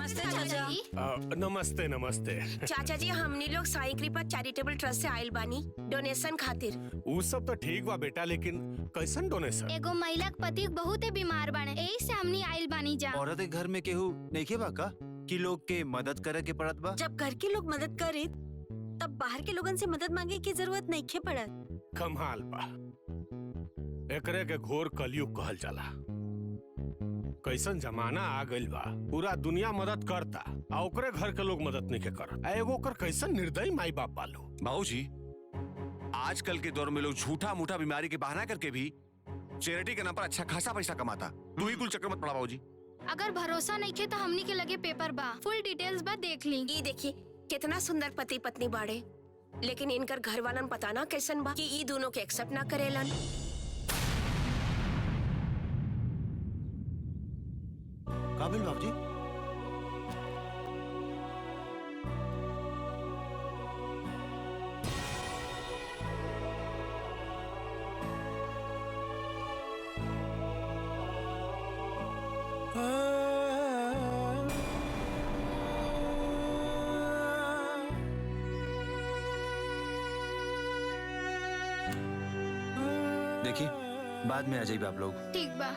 नमस्ते चाचा। नमस्ते नमस्ते। चाचा जी हमनी लोग साईं कृपा चैरिटेबल ट्रस्ट से आयल बानी डोनेशन खातिर। वो सब तो ठीक बा बेटा, लेकिन कैसन डोनेशन? एगो महिला के पति बहुत बीमार बाने, यही से हमनी आयल बानी जा। औरत के घर में केहू नइखे बा का कि लोग के मदद करे के पड़त बा? जब घर के लोग मदद करे तब बाहर के लोगन से मदद मांगे की जरूरत नइखे पड़त। कमाल बा, एकरे के घोर कलयुग कहल जाला। कैसन जमाना आ गइल बा, पूरा दुनिया मदद करता आ ओकरे घर के लोग मदद नहीं के करत। एगो ओकर कैसन निर्दयी माई बाप बालो। बाबूजी, आजकल के दौर में लोग झूठा मूठा बीमारी के बहाना करके भी चैरिटी के नाम पर अच्छा खासा पैसा कमाता। तू ही कुल चक्कर मत पड़ा बाबूजी। अगर भरोसा नहीं खे तो हमनी के लगे पेपर बा, फुल डिटेल्स बा, देख ली। ये देखिए कितना सुंदर पति पत्नी बाड़े, लेकिन इनकर घर वालन पता ना कैसन बा कि ई दोनों के एक्सेप्ट ना करेलन। काबिल बाबूजी, देखिए बाद में आ जाइए आप लोग। ठीक बा।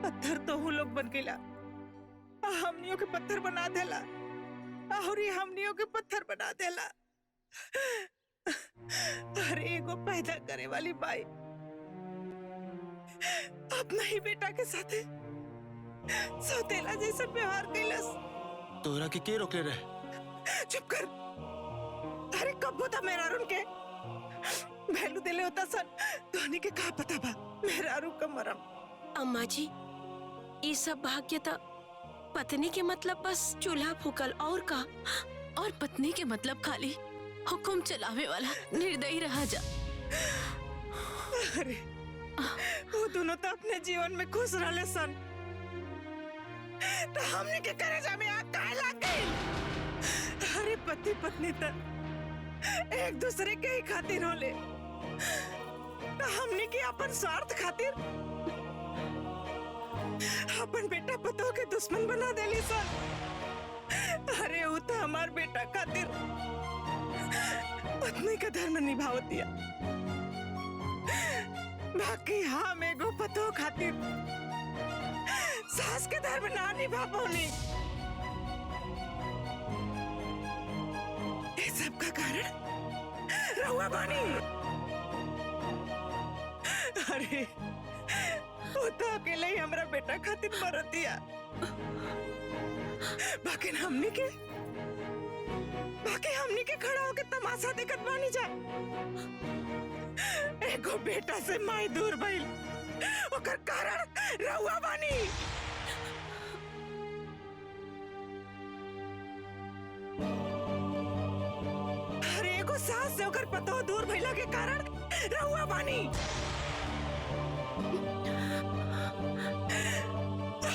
पत्थर तो हूँ लोग बन गया, हमनियों के पत्थर बना देला और ये हमनियों के पत्थर बना देला। अरे एगो पैदा करे वाली बाई अपना ही बेटा के साथे सौतेला जैसा व्यवहार कैलस। तोहरा के के रोकले रहे? चुप कर। अरे कब होता मेरा रुन के भैलू दिले होता सन धोनी के कहा पता बा मेरा रू का मरम। अम्मा जी ये सब भाग्य था, पत्नी के मतलब बस चूल्हा फूकल और का, और पत्नी के मतलब खाली हुक्म चलावे वाला निर्दयी रहा जा। अरे वो दोनों तो अपने जीवन में खुश रहले सन, तो हमने के करेजा में आग काहे लाग गई? अरे पति पत्नी तो एक दूसरे के ही खातिर होले, तो हमने के अपन स्वार्थ खातिर अपन बेटा पतों के दुश्मन बना देली सन। अरे वो तो हमार बेटा खातिर पत्नी का धर्म निभाव दिया, बाकी हम एगो पतो खातिर सास के धर्म ना निभा पाऊनी। ये सब का कारण रहुआ बानी। अरे वो तो अकेले ही हमारा बेटा खातिर मर दिया, बाकी हमनी के खड़ा होके तमाशा देखत बानी जा। एगो बेटा से माई दूर भइल, ओकर कारण रहुआ बानी। अरे एगो सास से ओकर पतो दूर भइला के कारण रहुआ बानी।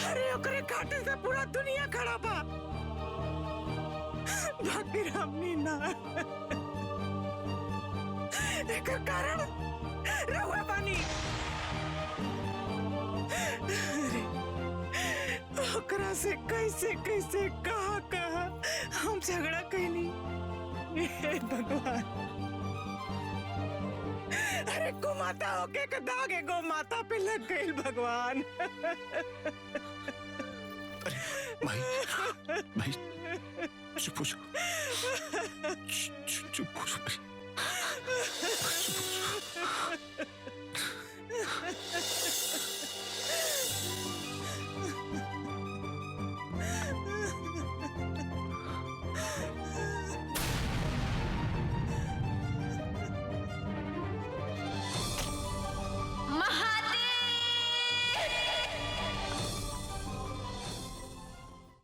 अरे ओकरे काटे से पूरा दुनिया खड़ा बा, बाकी हमनी ना। एकर कारण रहुआ बानी। अरे ओकरा से कैसे कैसे कहा हम झगड़ा कैनी, हे भगवान। अरे कुमाता होके के दाग एगो माता पे लग गई भगवान। भाई भाई चुप हो जाओ, चुप हो जाओ।